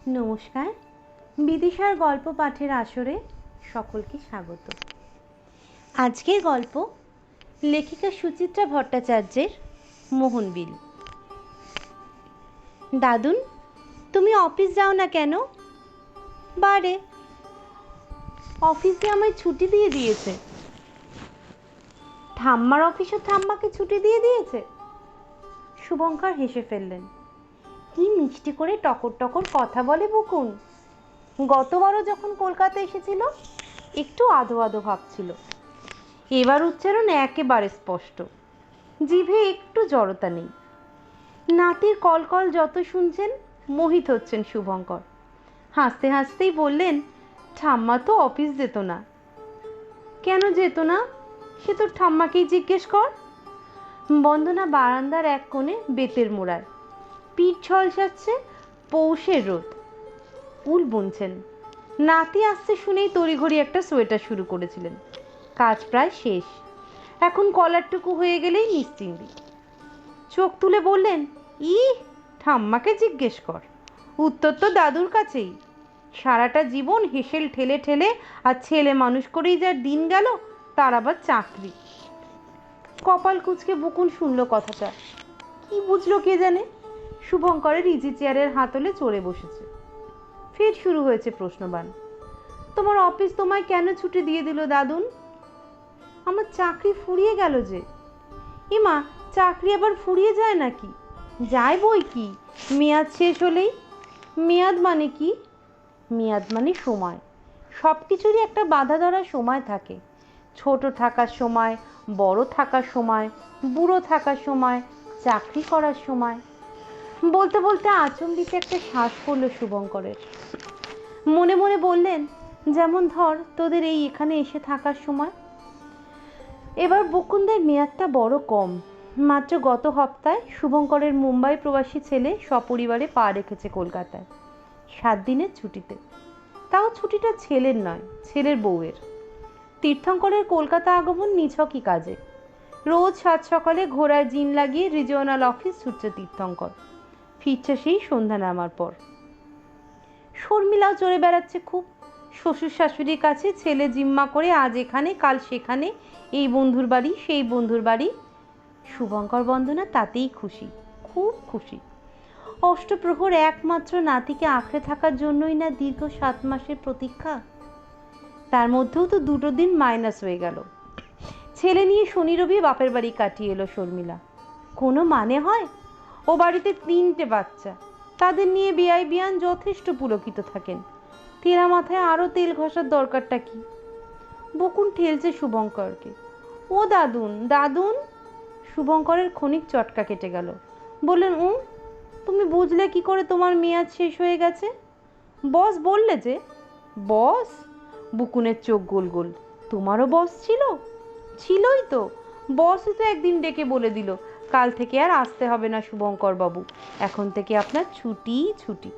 নমস্কার, বিদিশার গল্প পাঠের আসরে সকলকে স্বাগত। আজকের গল্প লেখিকা সুচিত্রা ভট্টাচার্যের মোহনবিল। দাদুন, তুমি অফিস যাও না কেন? বারে, অফিসে আমায় ছুটি দিয়ে দিয়েছে। ঠাম্মার অফিসও ঠাম্মাকে ছুটি দিয়ে দিয়েছে? শুভঙ্কর হেসে ফেললেন। কি মিষ্টি করে টকর টকর কথা বলে বকুন। গতবারও যখন কলকাতা এসেছিল একটু আধো আধো ভাবছিল, এবার উচ্চারণ একেবারে স্পষ্ট, জিভে একটু জড়তা নেই। নাতির কলকল যত শুনছেন মোহিত হচ্ছেন শুভঙ্কর। হাসতে হাসতেই বললেন, ঠাম্মা তো অফিস যেত না। কেন যেত না সে তোর ঠাম্মাকেই জিজ্ঞেস কর। বন্দনা বারান্দার এক কোণে বেতের মোড়ায়, পিঠ ঝলসাচ্ছে পৌষের রোদ। উল বুনছেন। নাতি আসতে শুনেই তড়িঘড়ি একটা সোয়েটার শুরু করেছিলেন। কাজ প্রায় শেষ, এখন কলারটুকু হয়ে গেলেই নিশ্চিন্তি। চোখ তুলে বললেন, ঠাম্মাকে জিজ্ঞেস কর, উত্তর তো দাদুর কাছেই। সারাটা জীবন হেসেল ঠেলে ঠেলে আর ছেলে মানুষ করেই যার দিন গেল, তার আবার চাকরি। কপাল কুঁচকে বকুন শুনল কথাটা। কি বুঝলো কে জানে। শুভঙ্করের ইজি চেয়ারের হাতলে চড়ে বসেছে। ফের শুরু হয়েছে প্রশ্নবাণ। তোমার অফিস তোমায় কেন ছুটি দিয়ে দিল দাদুন? আমার চাকরি ফুরিয়ে গেল যে। এমা, চাকরি আবার ফুরিয়ে যায় নাকি? যায় বই কি, মেয়াদ শেষ হলেই। মেয়াদ মানে কি? মেয়াদ মানে সময়। সব কিছুরই একটা বাধা ধরার সময় থাকে। ছোট থাকার সময়, বড় থাকার সময়, বুড়ো থাকার সময়, চাকরি করার সময়। বলতে বলতে আচমবিতে একটা শ্বাস পড়ল শুভঙ্করের। মনে মনে বললেন, যেমন ধর তোদের এই এখানে এসে থাকার সময়। এবার বকুনদের মেয়াদটা বড় কম। মাত্র গত সপ্তাহে শুভঙ্করের মুম্বাই প্রবাসী ছেলে সপরিবারে পা রেখেছে কলকাতায় 7 দিনের ছুটিতে। তাও ছুটিটা ছেলের নয়, ছেলের বউয়ের। তীর্থঙ্করের কলকাতা আগমন নিছকই কাজে। রোজ 7 সকালে ঘোড়ায় জিন লাগিয়ে রিজিওনাল অফিস ছুটছে তীর্থঙ্কর, ফিরছে সেই সন্ধ্যা নামার পর। শর্মিলাও চড়ে বেড়াচ্ছে খুব। শ্বশুর শাশুড়ির কাছে ছেলে জিম্মা করে আজ এখানে কাল সেখানে, এই বন্ধুর বাড়ি সেই বন্ধুর বাড়ি। শুভঙ্কর বন্দনা তাতেই খুশি, খুব খুশি। অষ্টপ্রহর একমাত্র নাতিকে আঁকড়ে থাকার জন্যই না দীর্ঘ 7 মাসের প্রতীক্ষা। তার মধ্যেও তো 2 দিন মাইনাস হয়ে গেল। ছেলে নিয়ে শনি রবি বাপের বাড়ি কাটিয়ে এলো শর্মিলা। কোনো মানে হয়? ও বাড়িতে 3টে বাচ্চা, তাদের নিয়ে বেয়াই বিয়ান যথেষ্ট পুলকিত থাকেন। তেরা মাথায় আরও তেল ঘষার দরকারটা কি? বকুন ঠেলছে শুভঙ্করকে। ও দাদুন, দাদুন। শুভঙ্করের ক্ষণিক চটকা কেটে গেল। বললেন, তুমি বুঝলে কি করে তোমার মেয়াদ শেষ হয়ে গেছে? বস বললে যে। বস? বকুনের চোখ গোল গোল। তোমারও বস ছিল? ছিলই তো। বসই তো একদিন ডেকে বলে দিল, কাল থেকে আর আসতে হবে না শুভঙ্কর বাবু, এখন থেকে আপনার ছুটি ছুটি।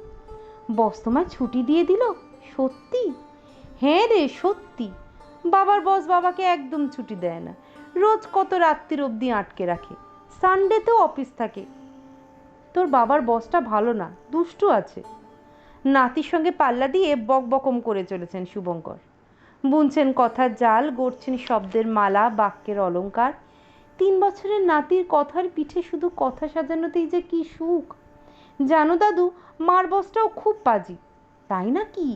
বস তোমায় ছুটি দিয়ে দিল? সত্যি? হ্যাঁ রে, সত্যি। বাবার বস বাবাকে একদম ছুটি দেয় না, রোজ কত রাত্রির অবধি আটকে রাখে। সানডেতেও অফিস থাকে। তোর বাবার বসটা ভালো না, দুষ্টু আছে। নাতির সঙ্গে পাল্লা দিয়ে বকবকম করে চলেছেন শুভঙ্কর। বুনছেন কথার জাল, গড়ছেন শব্দের মালা, বাক্যের অলঙ্কার। 3 বছরের নাতির কথার পিঠে শুধু কথা সাজানোতেই যে কি সুখ। জানো দাদু, মার বসটাও খুব পাজি। তাই না কি?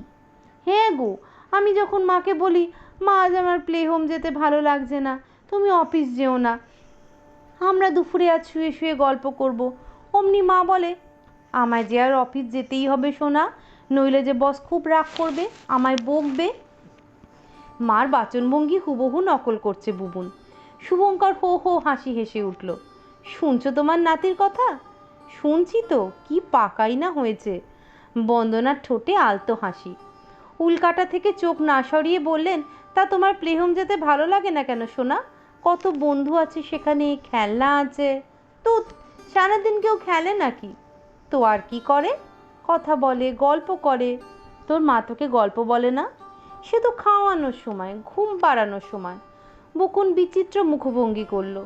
হ্যাঁ গো, আমি যখন মাকে বলি, মা আজ আমার প্লে হোম যেতে ভালো লাগছে না, তুমি অফিস যেও না, আমরা দুপুরে আজ শুয়ে শুয়ে গল্প করব, অমনি মা বলে, আমায় যে আর অফিস যেতেই হবে সোনা, নইলে যে বস খুব রাগ করবে, আমায় বকবে। মার বাচনভঙ্গি হুবহু নকল করছে বুবুন। শুভঙ্কর হো হো হাসি হেসে উঠল। শুনছো তোমার নাতির কথা? শুনছি তো, কি পাকাই না হয়েছে। বন্দনার ঠোঁটে আলতো হাসি। উল্কাটা থেকে চোখ না সরিয়ে বললেন, তা তোমার প্লেহোম যেতে ভালো লাগে না কেন সোনা? কত বন্ধু আছে সেখানে, খেলনা আছে। তুত, সারাদিন কেউ খেলে নাকি? তো আর কি করে? কথা বলে, গল্প করে। তোর মা তোকে গল্প বলে না? সে তো খাওয়ানোর সময়, ঘুম পাড়ানোর সময়। বকুন বিচিত্র মুখভঙ্গি করল।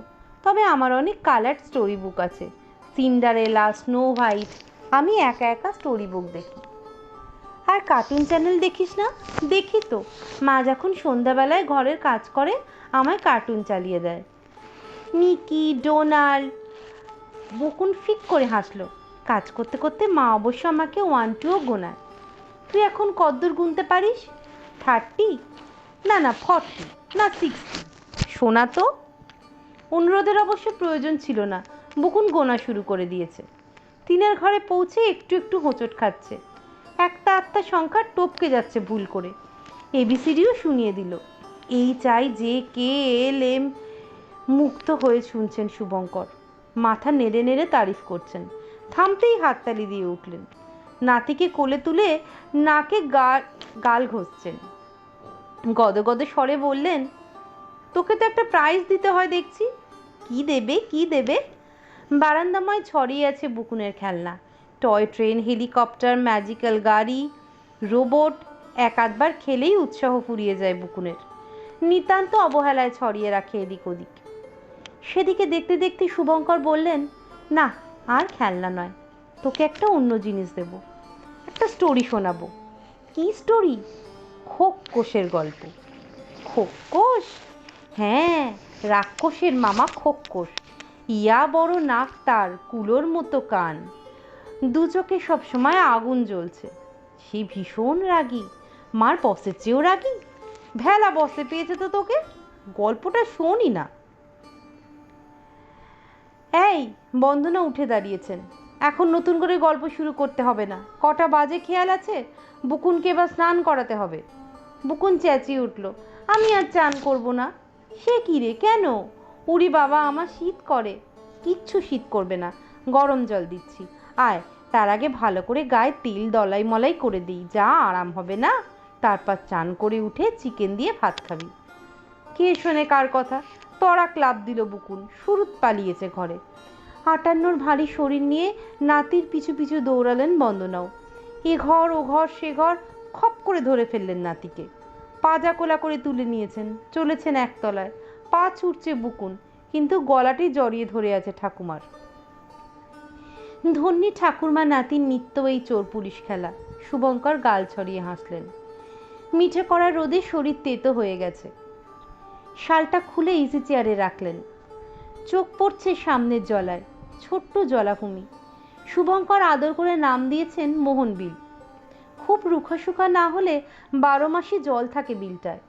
তবে আমার অনেক কালার স্টোরি বুক আছে, সিন্ডারেলা, স্নো হোয়াইট। আমি একা একা স্টোরি বুক দেখি। আর কার্টুন চ্যানেল দেখিস না? দেখি তো, মা যখন সন্ধ্যাবেলায় ঘরের কাজ করে আমায় কার্টুন চালিয়ে দেয়। Mickey, Donald. বকুন ফিক করে হাসলো। কাজ করতে করতে মা অবশ্য আমাকে 1 2ও গোনায়। তুই এখন কদ্দূর গুনতে পারিস? 30? না 40, না 60। শোনা তো। অনুরোধের অবশ্য প্রয়োজন ছিল না, বকুন গোনা শুরু করে দিয়েছে। 3-এর ঘরে পৌঁছে একটু একটু হোঁচট খাচ্ছে। একটা আত্মা সংখ্যা টপকে যাচ্ছে ভুল করে। এবিসিডিও শুনিয়ে দিল। HIJKLM মুক্ত হয়ে শুনছেন শুভঙ্কর। মাথা নেড়ে নেড়ে তারিফ করছেন। থামতেই হাততালি দিয়ে উঠলেন। নাতিকে কোলে তুলে নাকে গাল ঘষছেন। গদগদে স্বরে বললেন, তোকে তো একটা প্রাইজ দিতে হয় দেখছি। কি দেবে? বারান্দাময় ছড়িয়ে আছে বুকুনের খেলনা। টয় ট্রেন, হেলিকপ্টার, ম্যাজিক্যাল গাড়ি, রোবট। এক আধবার খেলেই উৎসাহ ফুরিয়ে যায় বুকুনের। নিতান্ত অবহেলায় ছড়িয়ে রাখে এদিক ওদিক। সেদিকে দেখতে দেখতে শুভঙ্কর বললেন, না আর খেলনা নয়, তোকে একটা অন্য জিনিস দেব। একটা স্টোরি শোনাবো। কি স্টোরি? খোকোশের গল্প। খোকোশ? হ্যাঁ, রাক্ষসের মামা খোকোশ। ইয়া বড় নাক তার, কুলোর মতো কান, দু চোখে সবসময় আগুন জ্বলছে। সে ভীষণ রাগী, মার বসের চেয়েও রাগী। ভেলা বসে পেয়েছে তো তোকে, গল্পটা শোনি না। এই, বন্দনা উঠে দাঁড়িয়েছেন। এখন নতুন করে গল্প শুরু করতে হবে না। কটা বাজে খেয়াল আছে? বুকুনকে এবার স্নান করাতে হবে। বুকুন চেঁচিয়ে উঠল, আমি আর চান করব না। সে কি রে, কেন? উড়ি বাবা, আমার শীত করে। কিচ্ছু শীত করবে না, গরম জল দিচ্ছি। আয়, তার আগে ভালো করে গায়ে তেল দলাই মলাই করে দিই, যা আরাম হবে না। তারপর চান করে উঠে চিকেন দিয়ে ভাত খাবি। কে শোনে কার কথা? তড়া ক্লাব দিল বুকুন, সুরুত পালিয়েছে ঘরে। 58 ভারী শরীর নিয়ে নাতির পিছু পিছু দৌড়ালেন বন্দনাও। এ ঘর ও ঘর সে ঘর, খপ করে ধরে ফেললেন নাতিকে। পাজা কোলা করে তুলে নিয়েছেন, চলেছেন একতলায়। পা ছুটছে বুকুন, কিন্তু গলাটি জড়িয়ে ধরে আছে ঠাকুমার। ধন্যী ঠাকুরমা নাতির নিত্য এই চোর পুলিশ খেলা। শুভঙ্কর গাল ছড়িয়ে হাসলেন। মিঠে করা রোদে শরীর তেতো হয়ে গেছে। শালটা খুলে ইজি চেয়ারে রাখলেন। চোখ পড়ছে সামনের জলায়, ছোট্ট জলাভূমি। শুভঙ্কর আদর করে নাম দিয়েছেন মোহনবিল। খুব রুখাশুখা না হলে 12 মাসই জল থাকে বিলটায়।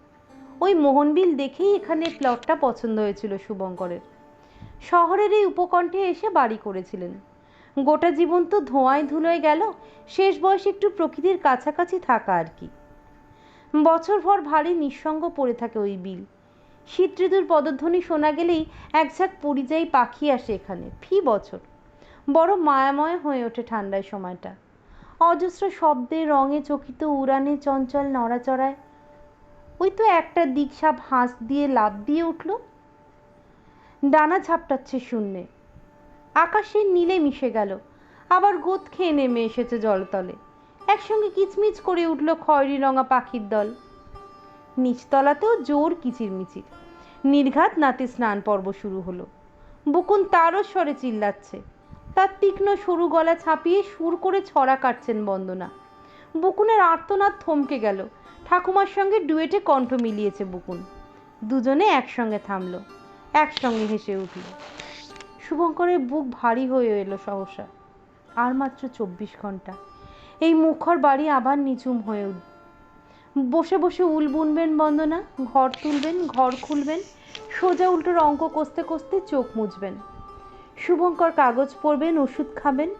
ওই মোহনবিল দেখেই এখানে প্লটটা পছন্দ হয়েছিল শুভঙ্করের। শহরের এই উপকণ্ঠে এসে বাড়ি করেছিলেন। গোটা জীবন তো ধোঁয়ায় ধুলোয় গেল, শেষ বয়সে একটু প্রকৃতির কাছাকাছি থাকা আর কি। বছরভর ভারী নিঃসঙ্গ পড়ে থাকে ওই বিল। শীত ঋতুর পদধ্বনি শোনা গেলেই এক ঝাঁক পরিযায়ী পাখি আসে এখানে ফি বছর। বড় মায়াময় হয়ে ওঠে ঠান্ডায় সময়টা। অজস্র শব্দে, রঙে চকিত উড়ানে, চঞ্চল নড়াচড়ায়। ওই তো একটা দিকসাপ হাঁস দিয়ে লাফ দিয়ে উঠল, ডানা ঝাপটাচ্ছে শূন্যে। আকাশের নীলে মিশে গেল, আবার গোদ খেয়ে নেমে এসেছে জলতলে। একসঙ্গে কিচমিচ করে উঠল খয়েরি রঙা পাখির দল। নিচতলাতেও জোর কিচিরমিচির। নির্ঘাত নাতে স্নান পর্ব শুরু হলো। বুকুন তারও স্বরে চিল্লাচ্ছে। তার তীক্ষ্ণ সরু গলা ছাপিয়ে সুর করে ছড়া কাটছেন বন্দনা। বুকুনের আর্তনাদ থমকে গেল। ঠাকুমার সঙ্গে ডুয়েটে কণ্ঠ মিলিয়েছে বুকুন। দুজনে একসঙ্গে থামলো, একসঙ্গে হেসে উঠল। শুভঙ্করের বুক ভারী হয়ে এলো সহসা। আর মাত্র 24 ঘন্টা, এই মুখর বাড়ি আবার নিঝুম হয়ে উঠবে। বসে বসে উল বুনবেন বন্দনা, ঘর তুলবেন, ঘর খুলবেন, সোজা উল্টোর অঙ্ক কষতে কষতে চোখ মুছবেন। শুভঙ্কর কাগজ পড়বেন, ওষুধ খাবেন,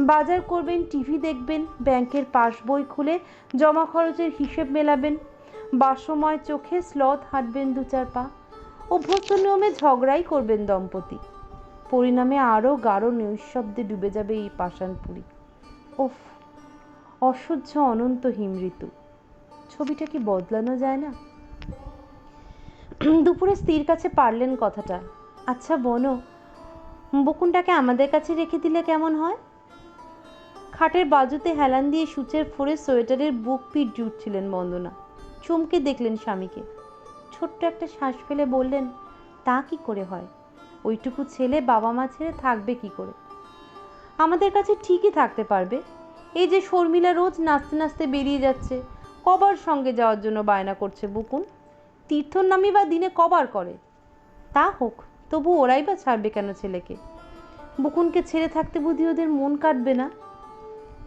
বাজার করবেন, টিভি দেখবেন, ব্যাংকের পাস বই খুলে জমা খরচের হিসেব মেলাবেন, বাসময় চোখে স্লথ হাঁটবেন 2-4 পা। অভ্যস্ত নিয়মে ঝগড়াই করবেন দম্পতি। পরিণামে আরও গাঢ় নৈঃশব্দে ডুবে যাবে এই পাষাণপুরী। ওফ, অসহ্য অনন্ত হিম ঋতু। ছবিটা কি বদলানো যায় না? দুপুরে স্ত্রীর কাছে পারলেন কথাটা। আচ্ছা বনো, বকুনটাকে আমাদের কাছে রেখে দিলে কেমন হয়? খাটের বাজুতে হেলান দিয়ে সূচের ফোরে সোয়েটারের বুক পিঠ জুটছিলেন বন্দনা। চমকে দেখলেন স্বামীকে। ছোট্ট একটা শ্বাস ফেলে বললেন, তা কি করে হয়? ওইটুকু ছেলে বাবা মা ছেড়ে থাকবে কি করে? আমাদের কাছে ঠিকই থাকতে পারবে। এই যে শর্মিলা রোজ নাচতে নাচতে বেরিয়ে যাচ্ছে, কবার সঙ্গে যাওয়ার জন্য বায়না করছে বুকুন? তীর্থর নামই বা দিনে কবার করে? তা হোক, তবু ওরাই বা ছাড়বে কেন ছেলেকে? বুকুনকে ছেড়ে থাকতে বুঝি ওদের মন কাটবে না?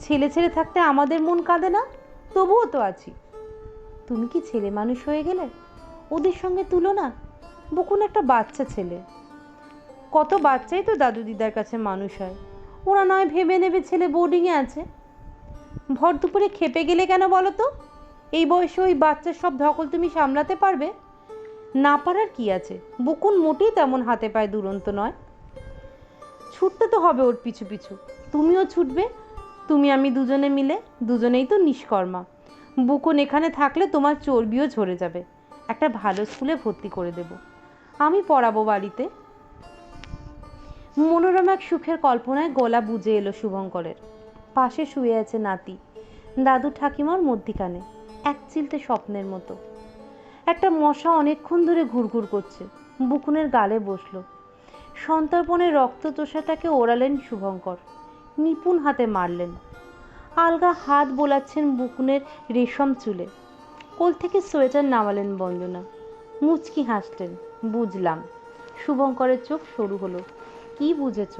ছেলে ছেড়ে থাকতে আমাদের মন কাঁদে না? তবুও তো আছি। তুমি কি ছেলে মানুষ হয়ে গেলে? ওদের সঙ্গে তুলনা? বুকুন একটা বাচ্চা ছেলে। কত বাচ্চাই তো দাদু দিদার কাছে মানুষ হয়। ওরা নয় ভেবে নেবে ছেলে বোর্ডিংয়ে আছে। ভর দুপুরে খেপে গেলে কেন বলো তো? এই বয়সে ওই বাচ্চার সব ধকল তুমি সামলাতে পারবে? না পারার কি আছে? বুকুন মোটেই তেমন হাতে পায়ে দুরন্ত নয়। ছুটতে তো হবে ওর পিছু পিছু। তুমিও ছুটবে, তুমি আমি দুজনে মিলে। দুজনেই তো নিষ্কর্মা। বুকুন এখানে থাকলে তোমার চর্বিও ঝরে যাবে। একটা ভালো স্কুলে ভর্তি করে দেব। আমি পড়াবো বাড়িতে। মনোরম এক সুখের কল্পনায় গলা বুজে এলো শুভঙ্করের। পাশে শুয়ে আছে নাতি, দাদু ঠাকিমার মধ্যিখানে, এক চিলতে স্বপ্নের মতো। একটা মশা অনেকক্ষণ ধরে ঘুরঘুর করছে, বুকুনের গালে বসলো। সন্তর্পণে রক্তচোষাটাকে ওড়ালেন শুভঙ্কর, নিপুণ হাতে মারলেন। আলগা হাত বোলাচ্ছেন বুকুনের রেশম চুলে। কোল থেকে সোয়েটার নামালেন বন্দনা। মুচকি হাসলেন। বুঝলাম। শুভঙ্করের চোখ সরু হলো। কি বুঝেছ?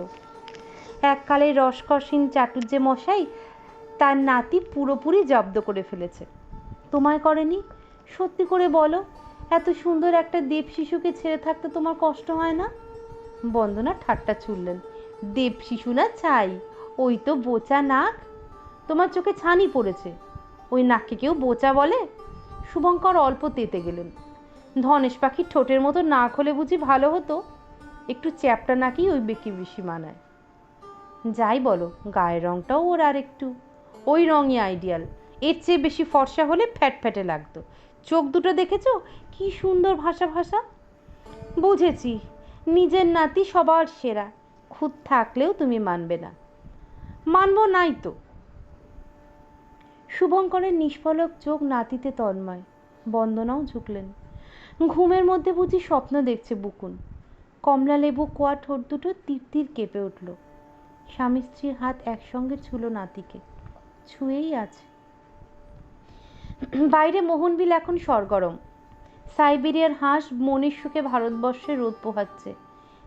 এককালে রসকসীন চাটুর্যে মশাই তার নাতি পুরোপুরি জব্দ করে ফেলেছে। তোমায় করেনি? সত্যি করে বলো, এত সুন্দর একটা দেব শিশুকে ছেড়ে থাকতে তোমার কষ্ট হয় না? বন্দনা ঠাট্টা ছুড়লেন। দেব শিশু না চাই, ওই তো বোচা নাক। তোমার চোখে ছানি পড়েছে, ওই নাককে কেউ বোচা বলে? শুভঙ্কর অল্প তেতে গেলেন। ধনেশ পাখির ঠোঁটের মতো নাক হলে বুঝি ভালো হতো? একটু চ্যাপটা নাকি ওই বেশি বেশি মানায়। যাই বলো, গায়ের রংটাও ওর আর একটু ওই রঙই আইডিয়াল। এর চেয়ে বেশি ফর্সা হলে ফ্যাট ফ্যাটে লাগতো। চোখ দুটো দেখেছো কি সুন্দর ভাষা ভাষা? বুঝেছি, নিজের নাতি সবার সেরা। খুদ থাকলেও তুমি মানবে না। মানবো নাই তো। শুভঙ্করের নিষ্পলক চোখ নাতিতে তন্ময়। বন্দনাও ঝুঁকলেন। ঘুমের মধ্যে বুঝি স্বপ্ন দেখছে বুকুন। কমলা লেবু কোয়া ঠোঁট দুটো তীর তীর কেঁপে উঠল। স্বামী স্ত্রীর হাত একসঙ্গে ছুঁলো নাতিকে, ছুঁয়েই আছে। বাইরে মোহনবিল এখন সরগরম। সাইবেরিয়ার হাঁস মনের সুখে ভারতবর্ষে রোদ পোহাচ্ছে,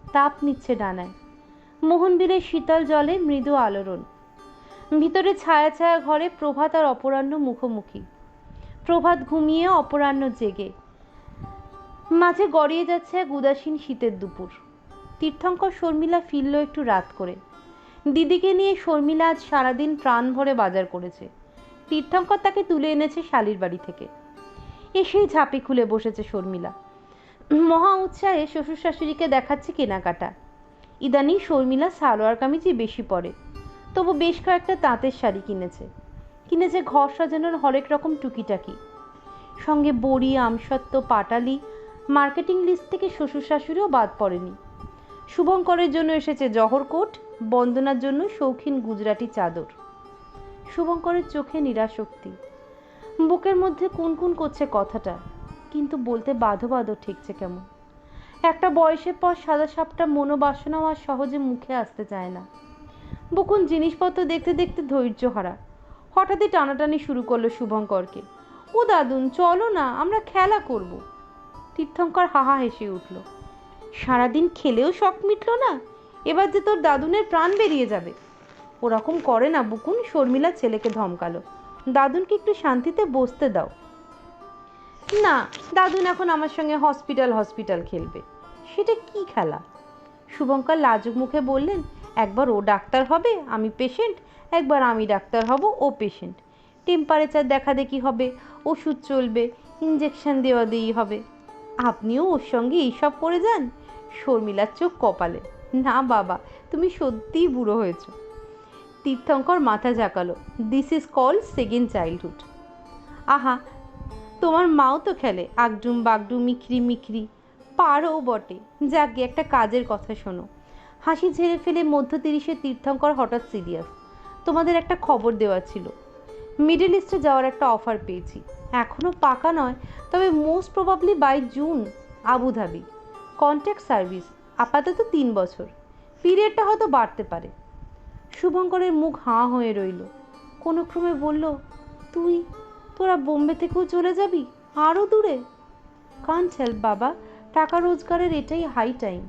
তাপ নিচ্ছে ডানায়। মোহনবিলের শীতল জলে মৃদু আলোড়ন। ভিতরে ছায়া ছায়া ঘরে প্রভাত আর অপরাহ্ন মুখোমুখি। প্রভাত ঘুমিয়ে অপরাহ্ন জেগে। মাঝে গড়িয়ে যাচ্ছে এক উদাসীন শীতের দুপুর। তীর্থঙ্কর শর্মিলা ফিরল একটু রাত করে। দিদিকে নিয়ে শর্মিলা আজ সারাদিন প্রাণ ভরে বাজার করেছে। তীর্থঙ্কর তাকে তুলে এনেছে শালির বাড়ি থেকে। এসেই ঝাঁপি খুলে বসেছে শর্মিলা। মহা উৎসাহে শ্বশুর শাশুড়িকে দেখাচ্ছে কেনাকাটা। ইদানিং শর্মিলা সালোয়ার কামিজই বেশি পরে, তবু বেশ কয়েকটা তাঁতের শাড়ি কিনেছে ঘর সাজানোর হরেক রকম টুকিটাকি। সঙ্গে বড়ি, আমসত্ত্ব, পাটালি। মার্কেটিং লিস্ট থেকে শ্বশুর শাশুড়িও বাদ পড়েনি। শুভঙ্করের জন্য এসেছে জহর কোট, বন্দনার জন্য শৌখিন গুজরাটি চাদর। শুভঙ্করের চোখে নিরাশক্তি। বুকের মধ্যে কুনকুন করছে কথাটা, কিন্তু বলতে বাধো বাধো ঠেকছে কেমন। একটা বয়সের পর সাদা সাপটা মনোবাসনাও আর সহজে মুখে আসতে চায় না। বুকুন জিনিসপত্র দেখতে দেখতে ধৈর্য হারা। হঠাৎই টানাটানি শুরু করলো শুভঙ্করকে। ও দাদুন, চলো না, আমরা খেলা করব। তীর্থঙ্কর হাহা হেসে উঠল। সারাদিন খেলেও শখ মিটল না, এবার যে তোর দাদুনের প্রাণ বেরিয়ে যাবে। ওরকম করে না বুকুন, শর্মিলা ছেলেকে ধমকালো। দাদুনকে একটু শান্তিতে বসতে দাও। না, দাদুন এখন আমার সঙ্গে হসপিটাল খেলবে। সেটা কি খেলা? শুভঙ্কর লাজুক মুখে বললেন, একবার ও ডাক্তার হবে, আমি পেশেন্ট, একবার আমি ডাক্তার হব, ও পেশেন্ট। টেম্পারেচার দেখা দেখি হবে, ওষুধ চলবে, ইঞ্জেকশন দেওয়া দেই হবে। আপনিও ওর সঙ্গে এইসব করে যান? শর্মিলার চোখ কপালে। না বাবা, তুমি সত্যিই বুড়ো হয়েছ। তীর্থঙ্কর মাথা ঝাঁকালো। This is called second childhood. আহা, তোমার মাও তো খেলে আগডুম বাগডুম মিখরি মিখরি। পারও বটে। যাকে একটা কাজের কথা শোনো। হাসি ঝেড়ে ফেলে মধ্য 30-এর তীর্থঙ্কর হঠাৎ সিরিয়াস। তোমাদের একটা খবর দেওয়া ছিল। মিডল ইস্টে যাওয়ার একটা অফার পেয়েছি। এখনও পাকা নয়, তবে most probably by June. Abu Dhabi. Contract service. আপাতত 3 বছর। পিরিয়ডটা হয়তো বাড়তে পারে। শুভঙ্করের মুখ হাঁ হয়ে রইল। কোনো ক্রমে বলল, তোরা বোম্বে থেকেও চলে যাবি, আরও দূরে? কান্ট হেল্প বাবা, টাকা রোজগারের এটাই হাই টাইম।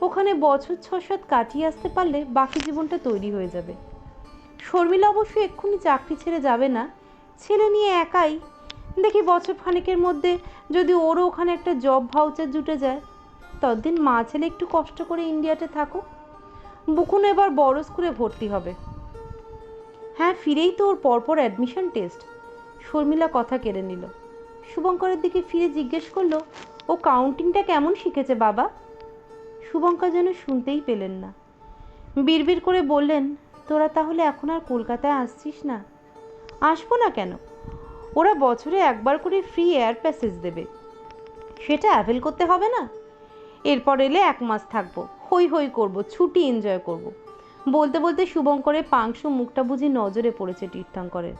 ওখানে বছর 6-7 কাটিয়ে আসতে পারলে বাকি জীবনটা তৈরি হয়ে যাবে। শর্মিলা অবশ্য এক্ষুনি চাকরি ছেড়ে যাবে না, ছেলে নিয়ে একাই। দেখি বছর খানেকের মধ্যে যদি ওরও ওখানে একটা জব ভাউচার জুটে যায়, ততদিন মা ছেলে একটু কষ্ট করে ইন্ডিয়াতে থাকুক। বুকুন এবার বড় স্কুলে ভর্তি হবে। হ্যাঁ, ফিরেই তো ওর পরপর অ্যাডমিশন টেস্ট। শর্মিলা কথা কেড়ে নিল। শুভঙ্করের দিকে ফিরে জিজ্ঞেস করলো, ও কাউন্টিংটা কেমন শিখেছে বাবা? শুভঙ্কর যেন শুনতেই পেলেন না। বিড়বিড় করে বললেন, তোরা তাহলে এখন আর কলকাতায় আসছিস না? আসবো না কেন? ওরা বছরে একবার করে ফ্রি এয়ার প্যাসেজ দেবে, সেটা অ্যাভেল করতে হবে না? এরপর এলে 1 মাস থাকবো, হই হই করবো, ছুটি এনজয় করব। বলতে বলতে শুভঙ্করের পাংশু মুখটা বুঝি নজরে পড়েছে তীর্থঙ্করের।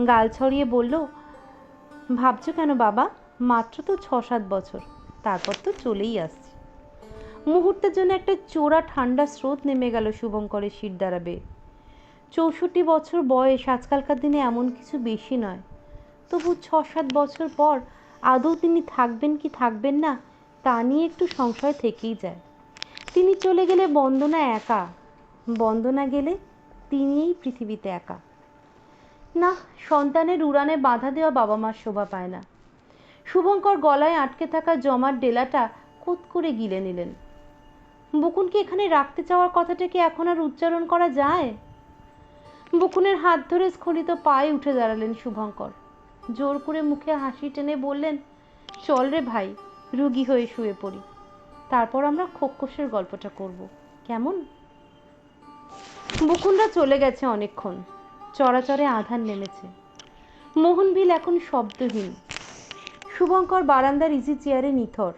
গাল ছড়িয়ে বলল, ভাবছো কেন বাবা? মাত্র তো 6-7 বছর, তারপর তো চলেই আসছি। মুহূর্তের জন্য একটা চোরা ঠান্ডা স্রোত নেমে গেল শুভঙ্করের শির দ্বারা বেয়ে। 64 বছর বয়স আজকালকার দিনে এমন কিছু বেশি নয়, তবু 6-7 বছর পর আদৌ তিনি থাকবেন কি থাকবেন না তা নিয়ে একটু সংশয় থেকেই যায়। তিনি চলে গেলে বন্দনা একা, বন্দনা গেলে তিনিই পৃথিবীতে একা। না, সন্তানের উড়ানে বাধা দেওয়া বাবা মার শোভা পায় না। শুভঙ্কর গলায় আটকে থাকা জমার ডেলাটা কোত করে গিলে নিলেন। বকুনকে এখানে রাখতে চাওয়ার কথাটা কি এখন আর উচ্চারণ করা যায়? বকুনের হাত ধরে স্খলিত পায়ে উঠে দাঁড়ালেন শুভঙ্কর। জোর করে মুখে হাসি টেনে বললেন, চল রে ভাই, রুগী হয়ে শুয়ে পড়ি, তারপর আমরা খোকসের গল্পটা করব, কেমন? বকুনরা চলে গেছে অনেকক্ষণ। চরাচরে আধার নেমেছে। মোহনবিল এখন শব্দহীন। শুভঙ্কর বারান্দার ইজি চেয়ারে নিথর।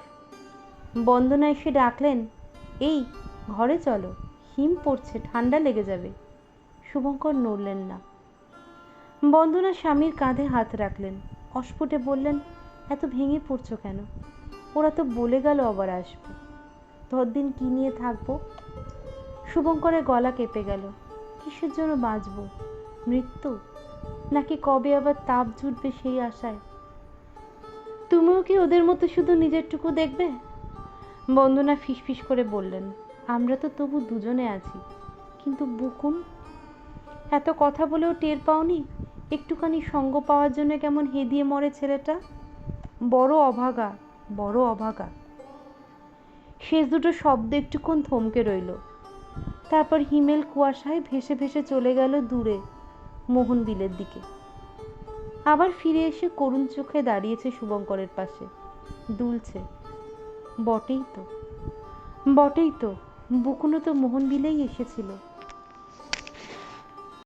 বন্দনা এসে ডাকলেন, এই ঘরে চলো, হিম পড়ছে, ঠান্ডা লেগে যাবে। শুভঙ্কর নড়লেন না। বন্দনা স্বামীর কাঁধে হাত রাখলেন, অস্ফুটে বললেন, এত ভেঙে পড়ছো কেন? ওরা তো বলে গেল আবার আসবে, ততদিন কি নিয়ে থাকবো? শুভঙ্করের গলা কেঁপে গেল। কিসের জন্য বাঁচবো? মৃত্যু, নাকি কবে আবার তাপ জুটবে সেই আশায়? তুমিও কি ওদের মতো শুধু নিজেরটুকু দেখবে? বন্দনা ফিসফিস করে বললেন, আমরা তো তবু দুজনে আছি, কিন্তু বুকুন? এত কথা বলেও টের পাওনি? একটুখানি সঙ্গ পাওয়ার জন্য কেমন হেদিয়ে মরে ছেলেটা। বড় অভাগা, বড় অভাগা। শেষ দুটো শব্দ একটুক্ষণ থমকে রইল। তারপর হিমেল কুয়াশায় ভেসে ভেসে চলে গেল দূরে মোহনবিলের দিকে। আবার ফিরে এসে করুণ চোখে দাঁড়িয়েছে শুভঙ্করের পাশে, দুলছে। বটেই তো, বটেই তো, বুকুনও তো মোহনবিলেই এসেছিল।